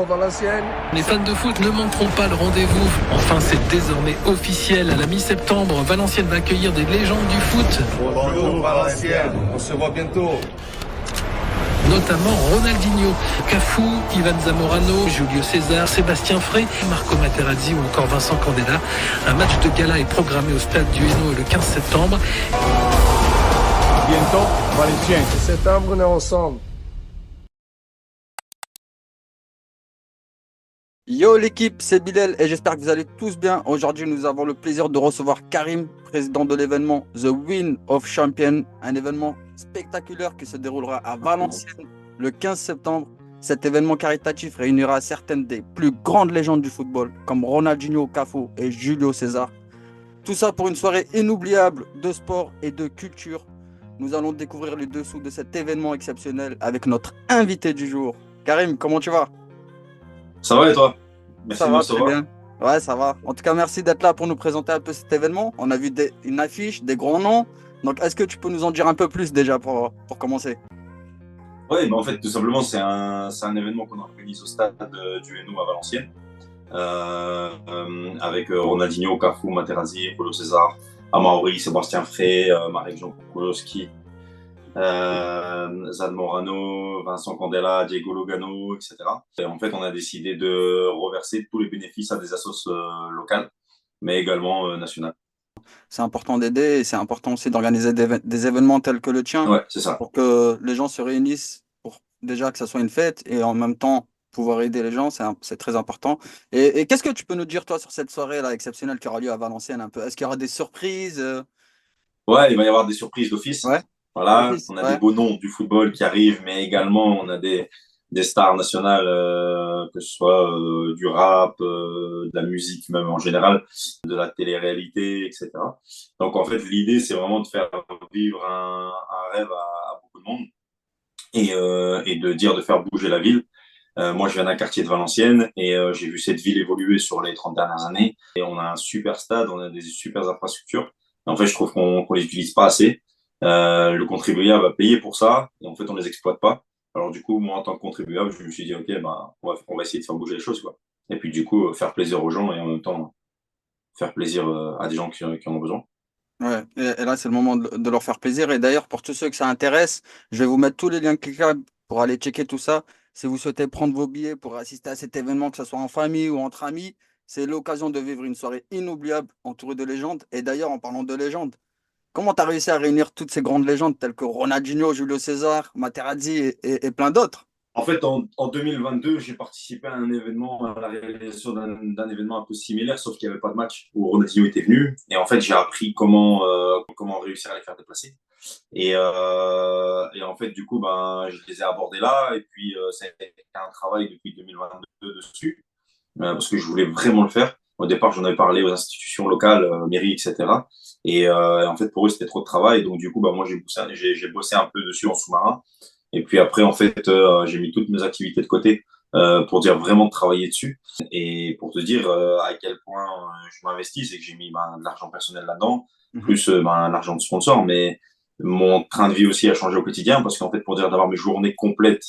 Valenciennes. Les fans de foot ne manqueront pas le rendez-vous. Enfin, c'est désormais officiel. À la mi-septembre, Valenciennes va accueillir des légendes du foot. Bonjour Valenciennes, on se voit bientôt. Notamment Ronaldinho, Cafu, Ivan Zamorano, Julio César, Sébastien Frey, Marco Materazzi ou encore Vincent Candela. Un match de gala est programmé au stade du Hainaut le 15 septembre. Bientôt, Valenciennes. En septembre, on est ensemble. Yo l'équipe, c'est Bilal et j'espère que vous allez tous bien. Aujourd'hui, nous avons le plaisir de recevoir Karim, président de l'événement The Win of Champions, un événement spectaculaire qui se déroulera à Valenciennes le 15 septembre. Cet événement caritatif réunira certaines des plus grandes légendes du football, comme Ronaldinho, Cafu et Julio César. Tout ça pour une soirée inoubliable de sport et de culture. Nous allons découvrir les dessous de cet événement exceptionnel avec notre invité du jour. Karim, comment tu vas ? Ça va et toi? Merci Ça de va me très recevoir. bien. Ouais, ça va. En tout cas, merci d'être là pour nous présenter un peu cet événement. On a vu une affiche, des grands noms. Donc, est-ce que tu peux nous en dire un peu plus déjà pour commencer? Oui, en fait, tout simplement, c'est un événement qu'on organise au stade du Hainaut à Valenciennes, avec Ronaldinho, Cafu, Materazzi, Julio César, Amaury, Sébastien Frey, Marek-Jean Kukulowski, Zad Morano, Vincent Candela, Diego Lugano, etc. Et en fait, on a décidé de reverser tous les bénéfices à des assos locales, mais également nationales. C'est important d'aider et c'est important aussi d'organiser des événements tels que le tien Ouais, c'est ça. pour que les gens se réunissent pour déjà que ça soit une fête et en même temps pouvoir aider les gens, c'est très important. Et qu'est-ce que tu peux nous dire, toi, sur cette soirée-là exceptionnelle qui aura lieu à Valenciennes un peu? Est-ce qu'il y aura des surprises? Ouais, il va y avoir des surprises d'office. Ouais, Voilà, d'office, on a des ouais. beaux noms du football qui arrivent, mais également on a des stars nationales, que ce soit du rap, de la musique même en général, de la télé-réalité, etc. Donc en fait, l'idée, c'est vraiment de faire vivre un rêve à beaucoup de monde et de dire de faire bouger la ville. Moi, je viens d'un quartier de Valenciennes et j'ai vu cette ville évoluer sur les 30 dernières années. Et on a un super stade, on a des super infrastructures. En fait, je trouve qu'on les utilise pas assez. Le contribuable va payer pour ça et en fait, on les exploite pas. Alors du coup, moi, en tant que contribuable, je me suis dit, OK, bah, on va essayer de faire bouger les choses, quoi. Et puis du coup, faire plaisir aux gens et en même temps, faire plaisir à des gens qui en ont besoin. Ouais, et là, c'est le moment de leur faire plaisir. Et d'ailleurs, pour tous ceux que ça intéresse, je vais vous mettre tous les liens cliquables pour aller checker tout ça. Si vous souhaitez prendre vos billets pour assister à cet événement, que ce soit en famille ou entre amis, c'est l'occasion de vivre une soirée inoubliable entourée de légendes. Et d'ailleurs, en parlant de légendes, comment tu as réussi à réunir toutes ces grandes légendes telles que Ronaldinho, Julio César, Materazzi et plein d'autres? En fait, en 2022, j'ai participé à un événement, à la réalisation d'un événement un peu similaire, sauf qu'il n'y avait pas de match où Ronaldinho était venu. Et en fait, j'ai appris comment réussir à les faire déplacer. Et en fait, du coup, ben, je les ai abordés là. Et puis, ça a été un travail depuis 2022 dessus, parce que je voulais vraiment le faire. Au départ, j'en avais parlé aux institutions locales, mairies, etc. Et en fait, pour eux, c'était trop de travail. Donc, du coup, bah, moi, j'ai bossé un peu dessus en sous-marin. Et puis après, en fait, j'ai mis toutes mes activités de côté pour dire vraiment de travailler dessus. Et pour te dire à quel point je m'investis, c'est que j'ai mis de l'argent personnel là-dedans, Mhm. plus l'argent de sponsor. Mais mon train de vie aussi a changé au quotidien parce qu'en fait, pour dire d'avoir mes journées complètes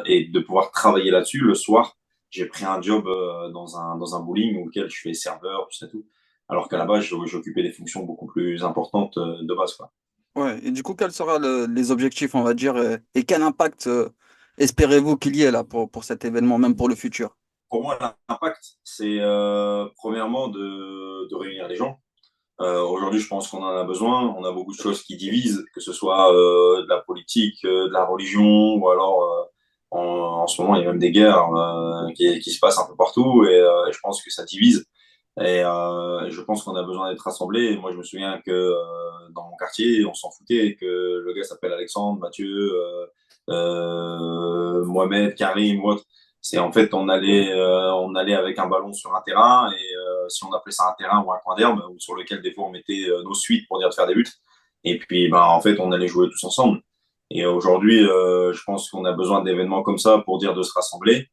et de pouvoir travailler là-dessus, le soir, j'ai pris un job dans un bowling auquel je fais serveur, tout ça, tout. Alors qu'à la base, j'occupais des fonctions beaucoup plus importantes de base, quoi. Ouais, et du coup, quels seront les objectifs, on va dire, et quel impact espérez-vous qu'il y ait là pour cet événement, même pour le futur? Pour moi, l'impact, c'est premièrement de réunir les gens. Aujourd'hui, je pense qu'on en a besoin. On a beaucoup de choses qui divisent, que ce soit de la politique, de la religion, ou alors en ce moment, il y a même des guerres qui se passent un peu partout, et je pense que ça divise. Et je pense qu'on a besoin d'être rassemblés. Et moi, je me souviens que dans mon quartier, on s'en foutait que le gars s'appelle Alexandre, Mathieu, Mohamed, Karim ou autre. C'est en fait, on allait avec un ballon sur un terrain et si on appelait ça un terrain ou un coin d'herbe, ou sur lequel des fois on mettait nos suites pour dire de faire des buts. Et puis, ben, en fait, on allait jouer tous ensemble. Et aujourd'hui, je pense qu'on a besoin d'événements comme ça pour dire de se rassembler.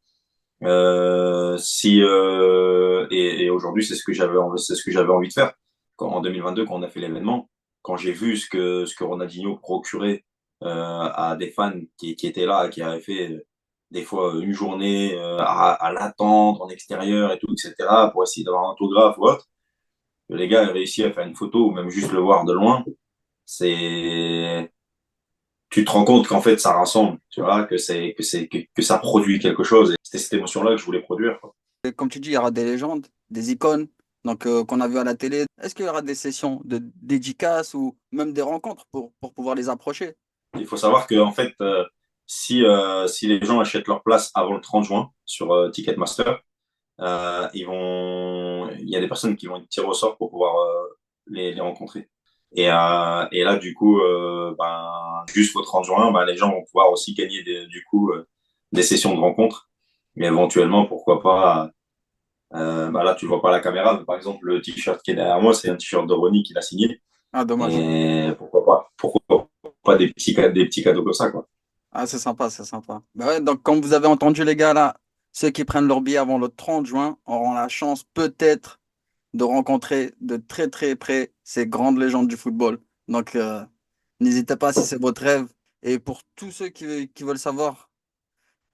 Et aujourd'hui, c'est ce que j'avais envie de faire. En 2022, quand on a fait l'événement, quand j'ai vu ce que Ronaldinho procurait à des fans qui étaient là, qui avaient fait des fois une journée à l'attendre en extérieur et tout, etc., pour essayer d'avoir un autographe ou autre. Les gars ont réussi à faire une photo ou même juste le voir de loin. C'est, tu te rends compte qu'en fait, ça rassemble, tu vois, que ça produit quelque chose. Et c'était cette émotion-là que je voulais produire, quoi. Et comme tu dis, il y aura des légendes, des icônes donc, qu'on a vu à la télé. Est-ce qu'il y aura des sessions de dédicaces ou même des rencontres pour pouvoir les approcher? Il faut savoir que, en fait, si les gens achètent leur place avant le 30 juin sur Ticketmaster, il y a des personnes qui vont être tirées au sort pour pouvoir les rencontrer. Et là, du coup, jusqu'au 30 juin, les gens vont pouvoir aussi gagner des sessions de rencontres. Mais éventuellement, pourquoi pas. Là, tu vois pas la caméra, mais par exemple, le t-shirt qui est derrière moi, c'est un t-shirt de Ronnie qu'il a signé. Ah, dommage. Et pourquoi pas? Pourquoi pas des petits cadeaux comme ça, quoi. Ah, c'est sympa, c'est sympa. Bah ouais, donc, comme vous avez entendu, les gars, là, ceux qui prennent leur billet avant le 30 juin auront la chance, peut-être, de rencontrer de très, très près ces grandes légendes du football. Donc, n'hésitez pas si c'est votre rêve. Et pour tous ceux qui veulent savoir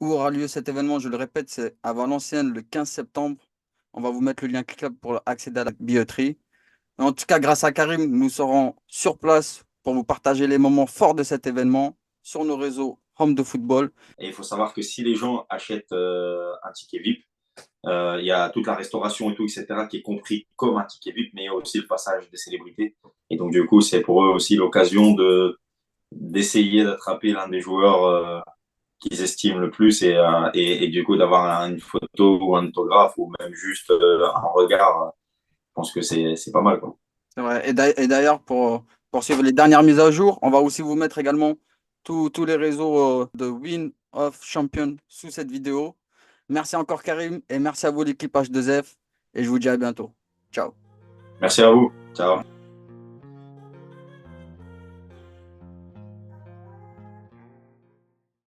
où aura lieu cet événement, je le répète, c'est à Valenciennes le 15 septembre. On va vous mettre le lien cliquable pour accéder à la billetterie. En tout cas, grâce à Karim, nous serons sur place pour vous partager les moments forts de cet événement sur nos réseaux Home de Football. Et il faut savoir que si les gens achètent un ticket VIP, il y a toute la restauration et tout, etc., qui est compris comme un ticket VIP, mais il y a aussi le passage des célébrités. Et donc, du coup, c'est pour eux aussi l'occasion d'essayer d'attraper l'un des joueurs qu'ils estiment le plus et du coup, d'avoir une photo ou un autographe ou même juste un regard. Je pense que c'est pas mal, quoi. C'est vrai. Et d'ailleurs, pour suivre les dernières mises à jour, on va aussi vous mettre également tous les réseaux de Win of Champion sous cette vidéo. Merci encore Karim et merci à vous l'équipe H2F et je vous dis à bientôt. Ciao. Merci à vous. Ciao.